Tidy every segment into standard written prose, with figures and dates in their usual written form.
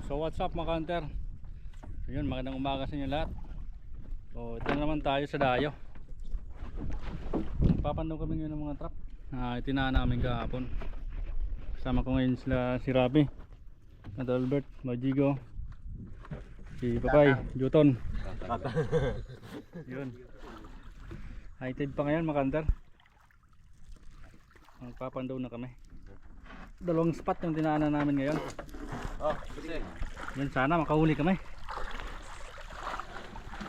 So what's up mga hunter? Ayun, magandang umaga sa inyo lahat. So ito na naman tayo sa dayo. Nagpapandaw kami ngayon ng mga trap na itinaan namin kahapon. Kasama ko ngayon sila si Rabi, Albert, Majigo, si Papay, Juton. Yun. High tide pa ngayon mga hunter. Magpapandaw na kami. Dalawang spot yung tinaanan namin ngayon. Oh, kasi Yan, sana makahuli kami.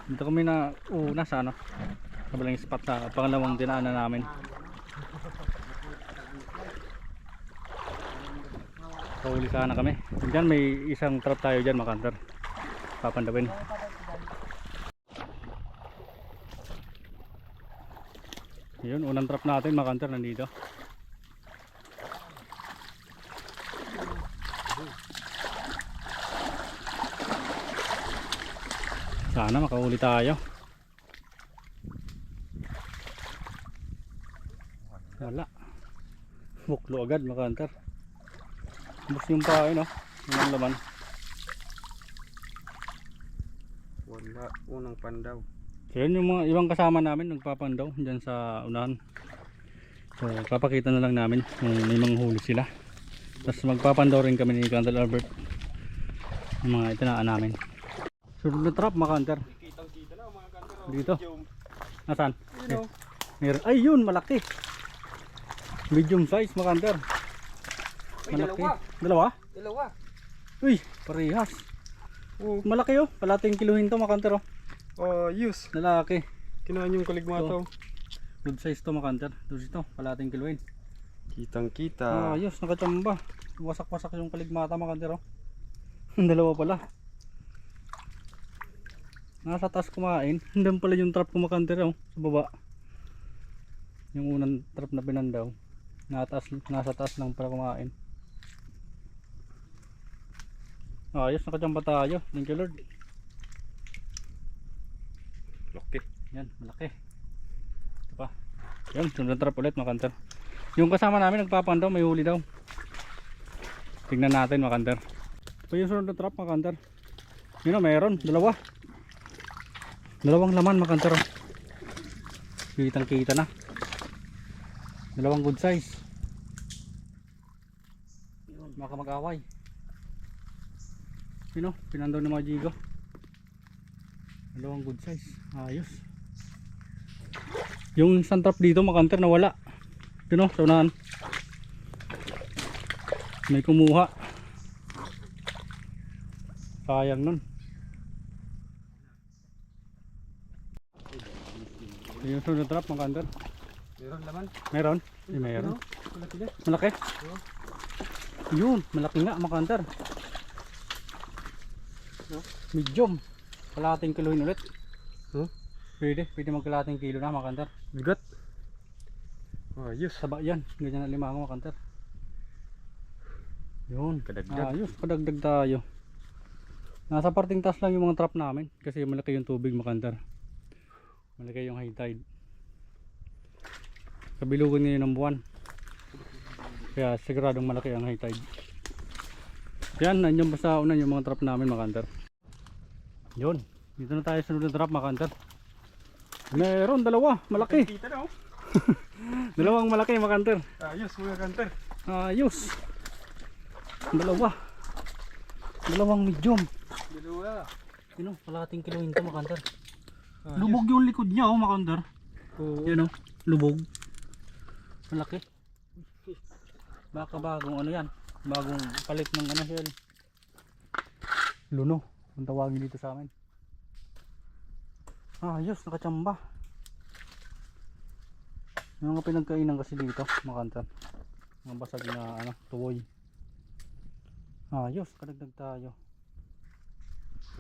Dito kami na una sa ano, kabilang spot sa pangalawang dinaanan namin. Kahuli sana kami. Diyan may isang trap tayo dyan mga hunter. Papandawin. Yun, unang trap natin mga hunter nandito. Sana makahuli tayo. Wala. Buklo agad mga hunter. Bus yung pain, no? Yung laman. wala unang pandaw. So yun yung mga ibang kasama namin nagpapandaw dyan sa unahan. So papakita na lang namin kung may mga huli sila. Tapos magpapandaw rin kami ni Candle Albert yung mga itinaan namin. Sunod na trap mga hunter. Kitang-kita na mga kanto. Dito. Nasaan? Yun, Meron. Ay yun, malaki. Medium size mga hunter. Ay, Malaki. dalawa. Dalawa? Dalawa. Uy, parehas. Oh, Malaki oh. Kalating kiluhin to mga hunter oh. use. Lalaki. Kinuha yung kaligmataw. Good size to mga hunter. Doon ito, kalating kiluhin. Kitang-kita. Ayos, nakachamba. Wasak-wasak yung kaligmata mga hunter oh. Dalawa pala. Nasa taas kumain. Hindi pala yung trap ko mga hunter oh. Sa baba. Yung unang trap na pinandaw. Nasa taas lang para kumain. Ayos, nakachamba tayo. Thank you Lord. Laki. Yan, malaki. Ito pa. Yan, sunod na trap ulit mga hunter. Yung kasama namin nagpapandaw, may huli daw. Tingnan natin mga hunter. Ito yung sunod na trap mga hunter. Yun o, meron, dalawa. Dalawang laman mga hunter. Kitang kita na. Dalawang good size. Yun, baka mag-away. Yun o, pinandaw ng mga jigo. Dalawang good size. Ayos. Yung isang trap dito mga hunter nawala. Yun o, sa unahan. May kumuha. Sayang nun. Yung sunod trap mga hunter. Meron naman. Meron? Meron. Malaki na. Malaki? Yun, malaki nga mga hunter. Medium. Kalahating kiloin ulit. Pwede magkalahating kilo na mga hunter. Bigat. Ayos. Saba yan, ganyan na limango mga hunter. Yun, Kadagdag. ayos, kadagdag tayo. Nasa parting taas lang yung mga trap namin kasi malaki yung tubig mga hunter. Malaki yung high tide. Kabilugan ngayon ng buwan. Kaya siguradong malaki ang high tide. Yan, nandiyan pa sa unan yung mga trap namin mga hunter. Yun, dito na tayo sa sunod na trap mga hunter. Meron, dalawa, malaki. Kita na oh. Dalawang malaki mga hunter. Ayos mga kanter. Ayos. Dalawang medium. Dalawa. Yun o, kalahating kiloin ito mga hunter. Lubog yung likod niya oh mga hunter. Oo. Yun o, lubog. Malaki. Baka bagong ano yan. Bagong palit ng ano yan. Luno. Ang tawagin dito sa amin. Ayos, nakachamba. Yung mga pinagkainan kasi dito mga hunter. Mga basag na ano, tuwoy. Ayos, kadagdag tayo.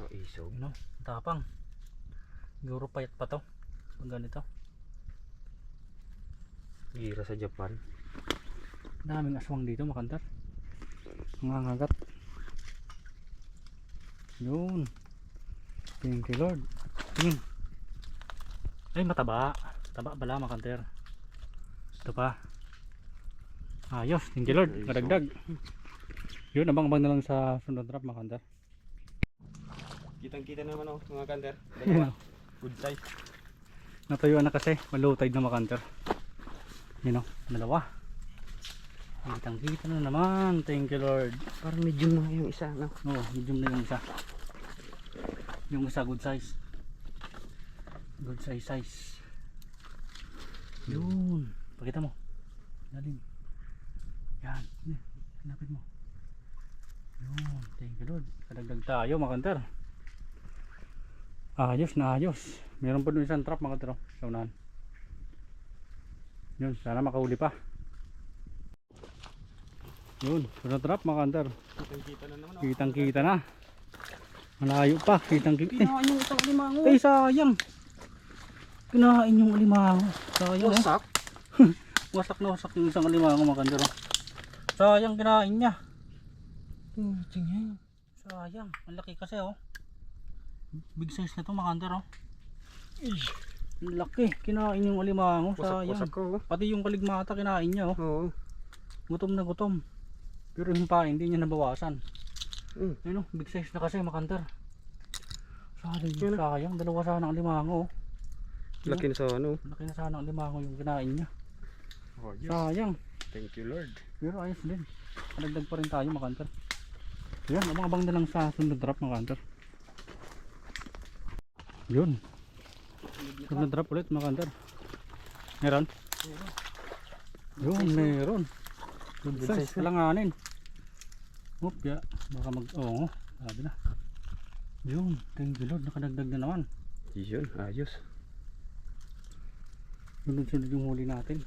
Isog. Ano? Tapang. Siguro payat pa to. Pag ganito. Gira sa Japan. Daming aswang dito makantar. Nangangagat. Yun. Thank you Lord. Tingin. Ay mataba. Taba bala makantar. Ito pa. Ayos. Thank you Lord. Kadagdag. Yun, abang-abang na lang sa sunod trap makantar. Kitang-kita naman oh, mga kanter. Ayun, oh. Good size. Natayuan na kasi, low tide na makanter. Yun o, dalawa. Kitang kita na naman, thank you Lord. Parang medium na yung isa, no? Oo, medium na yung isa. Yung isa good size. Good size. Yun, pakita mo. Lalim. Yan, lapit mo. Yun, thank you Lord. Kadagdag tayo makanter. Ayos na ayos. Meron pa doon isang trap makanter sa unahan. Yun, sana makahuli pa. Yun, sunod trap makanter. Kitang-kita na naman oh. Kitang kita na. Malayo pa, kitang kita. Kinain yung isang alimango. Ay sayang. Kinain yung alimango. Sayang. Wasak. Wasak na wasak yung isang alimango makanter. Sayang kinain niya. Tingnan. Sayang, ang laki kasi oh. Big size na to makanter oh. Ang laki, kinain yung alimango. Sayang. Wasak ko. Pati yung kaligmata kinain niya oh. Oo. Gutom na gutom. Pero yung pain hindi niya nabawasan. Mm. Ayun oh, big size na kasi makanter. Sayang, dalawa sana ang limango oh. Laki na sa ano. Laki na sana ang limango yung kinain niya. Oh, Sayang. Thank you Lord. Pero ayos din. Kadagdag pa rin tayo makanter. Yan, abang-abang na lang sa sunod drop makanter. Yun. Sunod drop ulit makanter. Meron? Yun, meron. Good size, kalanganin. Oop, ya. Baka mag-oo. Sabi na. Yun, thank you Lord. Nakadagdag na naman. Yun, ayos. Sunod-sunod yung huli natin.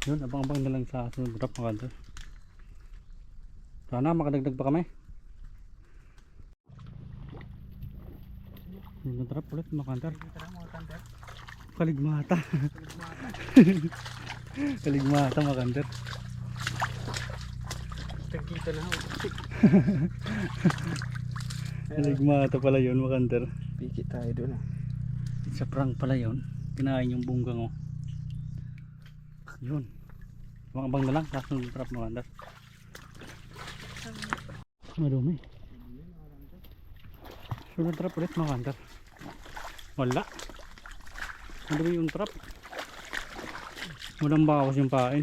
Yun, abang-abang na lang sa sunod drop mga kanter. Sana makadagdag pa kami. Sunod drop ulit mga kanter. Kaligmata. Kaligmata mga kanter. Kitang-kita na oh. Kaligmata pala yun mga kanter. Pikit tayo doon ah. Sa prank pala yun. Kinain yung bunggang oh. Yun. Abang-abang na lang sa sunod drop mga kanter. Madumi. Sunod trap ulit mga kanter. Wala. Madumi yung trap. Walang bawas yung pain.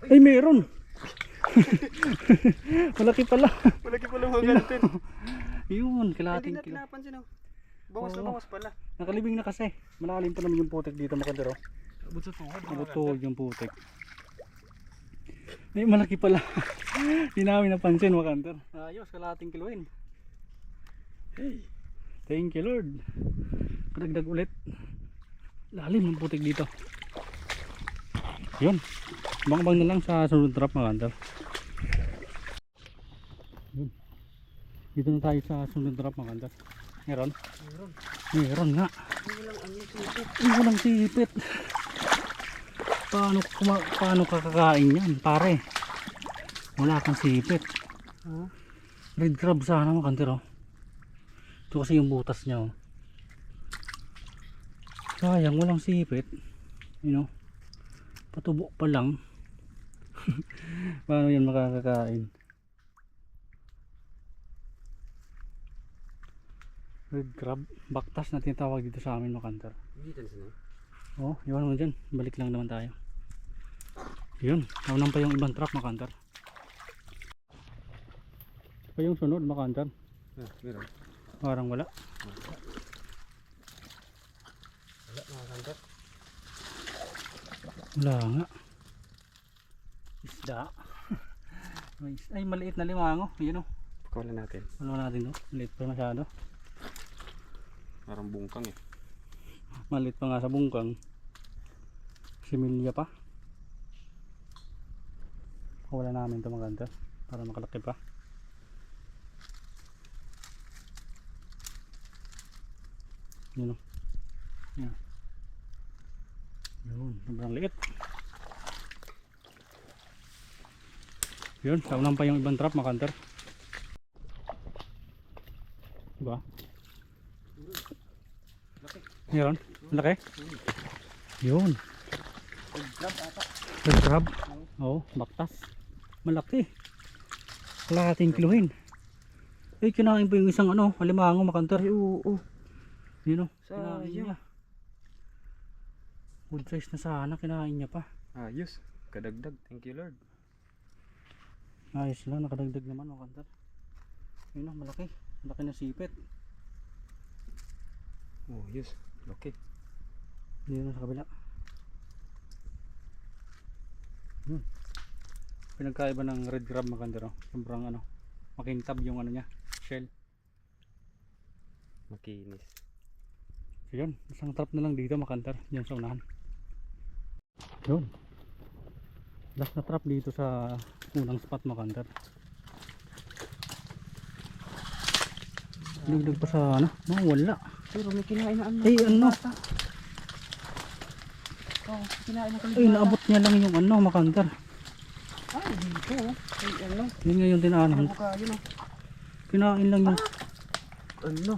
Ay meron. Malaki pala. Malaki pala mga kanter. Yun, Hindi kalahating natin kilo. napansin oh. Bawas na Oo. bawas pala. Nakalibing na kasi. Malalim pa naman yung putik dito mga kanter. Oh. Abot sa tuhod. Nabutuhod yung putik. Ay malaki pala. Hindi namin napansin mga kanter. Ayos, kalahating kiloin. Hey, thank you Lord. Kadagdag ulit. Lalim yung putik dito. Yun. Bang-bang na lang sa sunod trap mga kanter. Yun. Dito na tayo sa sunod trap mga kanter. Meron? Meron nga. Walang sipit. Paano kakakain yan pare? Wala kang sipit. Red crab sana mga kanter oh. Ito kasi yung butas niya oh. Sayang walang sipit. You know, patubo pa lang. Paano yan makakakain? Red crab, baktas na tinatawag dito sa amin mga kanter. Dito na sila. Oh, iwan mo dyan, balik lang naman tayo. Yun, naunang pa yung ibang trap mga kanter. Pa yung sunod mga kanter. Ah, meron. Parang wala. Wala mga kanter. Wala nga. Isda. Ay maliit na limango. Yun o. Pakawalan natin. Ano natin o? Maliit pa masyado. Parang bungkang eh. Maliit pa nga sa bungkang. Similya pa. Wala namin ito mga kanter. Para makalaki pa. Yun o. Yan. Yun. Sobrang liit. Yun. Saunan pa yung ibang trap mga kanter. Diba? Meron? Laki? Yun. Red crab ata. Red crab. Oo, baktas. Malaki. Kalahating kiluhin. Eh, kinain pa yung isang ano, alimango makanter. Ay, oo. Yun o, Sayang. kinain niya. Good size na sana, kinain niya pa. Ayos. Kadagdag. Thank you Lord. Ayos lang, nakadagdag naman makanter. Yun o, malaki. Malaki na sipit. Oh, yes. Okay. Dito sa kabila. Pinagkaiba ng red crab makanter o. Sobrang ano, makintab yung ano niya, shell. Makinis. So yun, isang trap na lang dito makanter, dyan sa unahan. Yun. Last na trap dito sa unang spot makanter. Dugdug pa sa ano, wala. Pero may kinain na ano. Ay ano, Oh, kinain na ay naabot niya lang yung ano makanter. Ay, dito. Ay, ano. Yun nga yung tinaanahan. Ano ka, yun oh. Kinain lang yung Ano?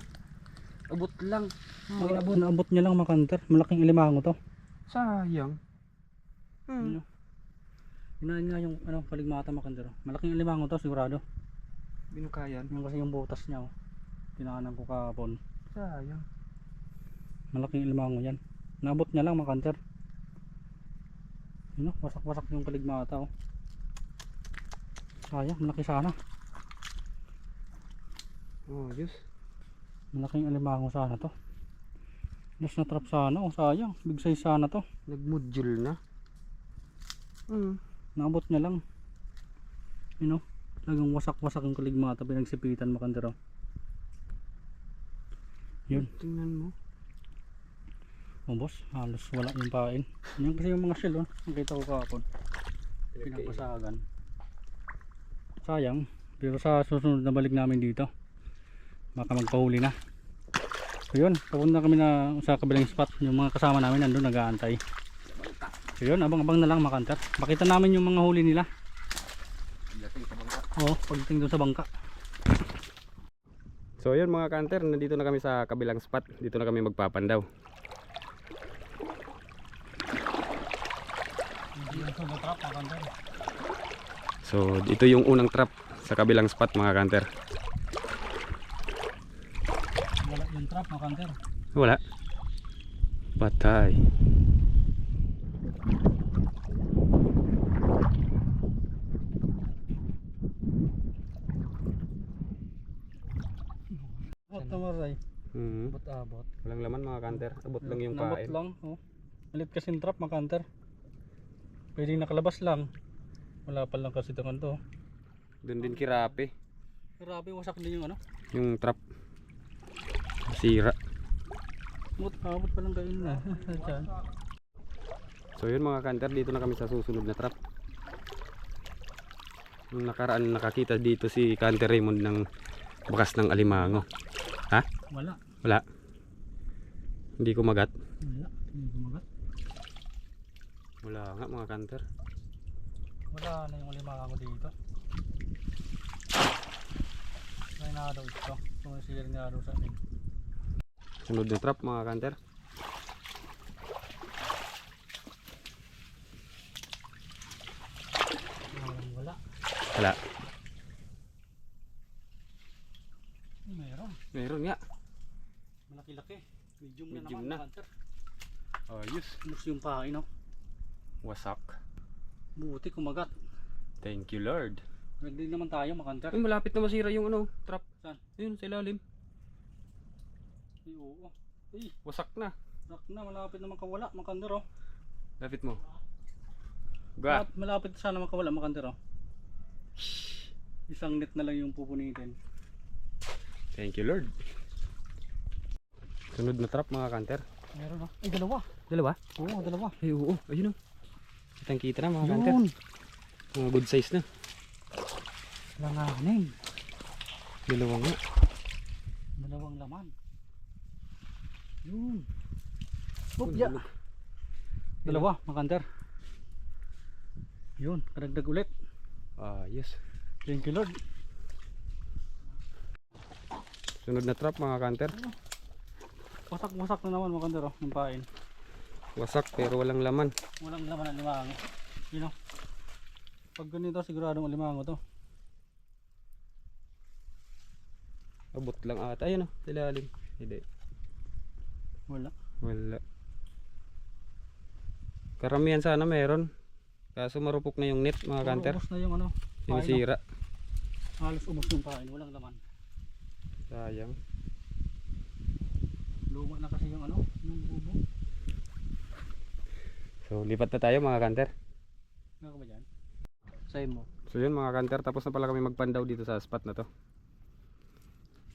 Abot lang. naabot niya lang makanter. Malaking alimango to. Sayang. Ano? Kinain nga yung ano, paligmata makanter. Malaking alimango to sigurado. Binukayan. Yung kasi yung butas niya oh. Tinaanan ko kahapon. Sayang. Malaking alimango yan. Naabot niya lang makanter. Ano, wasak-wasak yung paligmata oh. Sayang, malaki sana. Oh, yes. Malaking alimango sana to. Last na trap sana oh, sayang. Big size sana to. Nagmodule na. Naabot niya lang. You know, talagang wasak-wasak yung kaligmata, pinagsipitan makanter oh. Yun. Tingnan mo. Oh boss, halos wala yung pain. Yan kasi yung mga shell oh, nakita ko kahapon. Pinagpasagan. Sayang, pero sa susunod na balik namin dito, baka magpahuli na. So yun, papunta kami na sa kabilang spot. Yung mga kasama namin nandun nag-aantay. So yun, abang-abang na lang makanter. Makita namin yung mga huli nila. Oo, pagdating doon sa bangka. So yun mga kanter, nandito na kami sa kabilang spot. Dito na kami magpapandaw. So ito yung unang trap sa kabilang spot mga kanter. Wala yung trap makanter. Wala. Patay. Abot na maray. Abot. Walang laman mga kanter. Abot lang yung Nabot pain. lang oh. Malit kasing trap makanter. Pwedeng nakalabas lang. Wala pa lang kasi tangan to. Doon din kirape. Grabe, wasak din yung ano. Yung trap. Sira. Abot pa lang kayo na. So yun mga kanter, dito na kami sa susunod na trap. Nung nakaraan nakakita dito si Kanter Raymond ng bakas ng alimango. Ha? Wala. Wala. Hindi kumagat. Wala. Hindi gumagat. Wala nga mga kanter. Wala na yung alimango dito. May nakadaw ito. Sumisir nga daw sa akin. Sunod na trap mga kanter. Wala. Wala. Meron. Meron nga. Malaki-laki. Medium na Medium naman. na. Hunter. Ayos. Mas yung pain no. Wasak. Buti kumagat. Thank you Lord. Nagdig naman tayo makanter. Ay, malapit na masira yung ano, trap. Saan? Ayun sa ilalim. Ay, oo. Ay, Wasak na. rak na. Malapit naman kawala makanter oh. Lapit mo. Ga. Malapit sana makawala makanter oh. Isang net na lang yung pupunitin. Thank you Lord. Sunod na trap mga kanter. Meron oh. Ay, dalawa. Dalawa? Oo, dalawa. Ay, oo. Ayun o. Kitang kita na mga kanter. Yun. Mga good size na. Langanin. Dalawa nga. Dalawang laman. Yun. Upya. Dalawa, makanter. Yun, karagdag ulit. Yes. Thank you Lord. Sunod na trap mga kanter. Wasak-wasak na naman makanter oh, yung pain. Wasak pero walang laman. Walang laman ang limango. Yun oh. Pag ganito siguradong alimango to. Abot lang ata. Ayun o, ilalim. Hindi. Wala. Wala. Karamihan sana meron. Kaso marupok na yung net mga kanter. Ubos na yung ano. Pain, Sinisira. halos ubos yung pain. Walang laman. Sayang. Luma na kasi yung ano. Yung bubo. So lipat na tayo mga kanter. Ano ka ba dyan? Sa'yo mo. So yun mga kanter, tapos na pala kami magpandaw dito sa spot na to.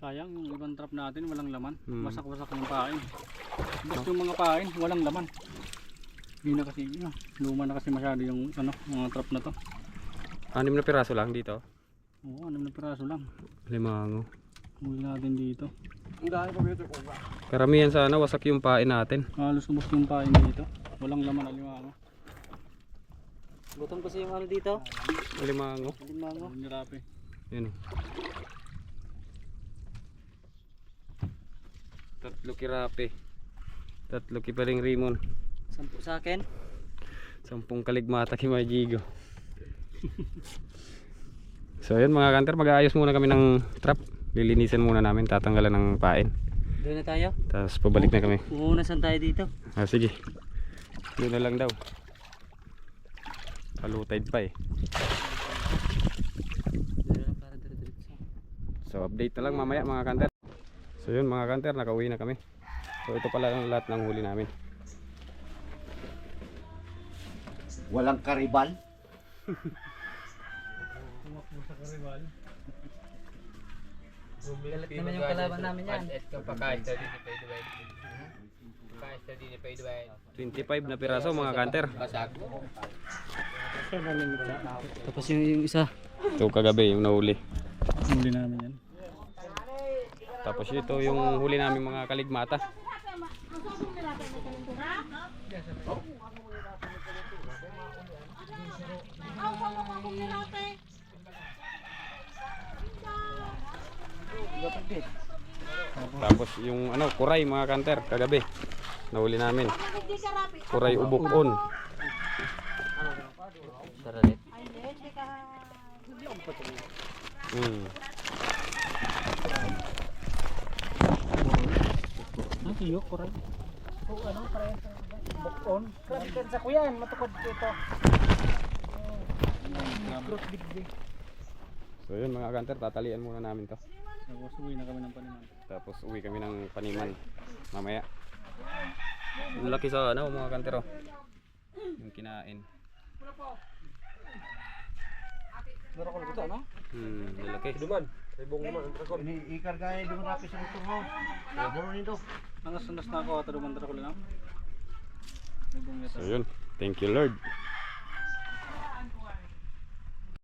Sayang yung ibang trap natin walang laman. Hmm. Wasak-wasak yung pain. Basta yung mga pain walang laman. Hindi na kasi luma na kasi masyado yung ano, mga trap na to. 6 na piraso lang dito. Oo, 6 na piraso lang. Limango. Huli natin dito. Karamihan sana wasak yung pain natin. Halos ubos yung pain dito. Walang laman alimango. Butong kasi yung ano dito. Limango. Limango. Nirapi. Yun. Tatlo kirape. Tatlo kiparing rimon. 10 sa akin. 10 kaligmata kay Majigo. So yun mga kanter, mag-aayos muna kami ng trap. Lilinisan muna namin, tatanggalan ng pain. Doon na tayo. Tapos pabalik na kami. Uunasan tayo dito. Ah, sige. Doon na lang daw. Palutide pa eh. Doon na para dire-diretso. So update na lang mamaya mga kanter. So yun mga kanter, nakauwi na kami. So ito pala ang lahat ng huli namin. Walang karibal. Galit naman yung kalaban namin yan. 25 na piraso mga kanter. Tapos yung isa. Ito kagabi yung nahuli. Huli namin yan. Tapos ito yung huli namin mga kaligmata. Tapos yung ano, kuray mga kanter kagabi. Nahuli namin. Kuray ubukon. Taralit. Ang tiyo, koray. Oo, ano, parehas. Bukon. Krabikan sa kuyan, matukod ito. So yun mga kanter, tatalian muna namin to. Tapos uwi na kami ng paniman. Tapos uwi kami ng paniman mamaya. Ang laki sa ano mga kantero. Yung kinain. Malaki. Duman. Ibong naman ang tragon. Iikar kaya yung rapi sa motor mo. Buro nito. Nangas na ako, ataruman ko lang. So yun. Thank you Lord.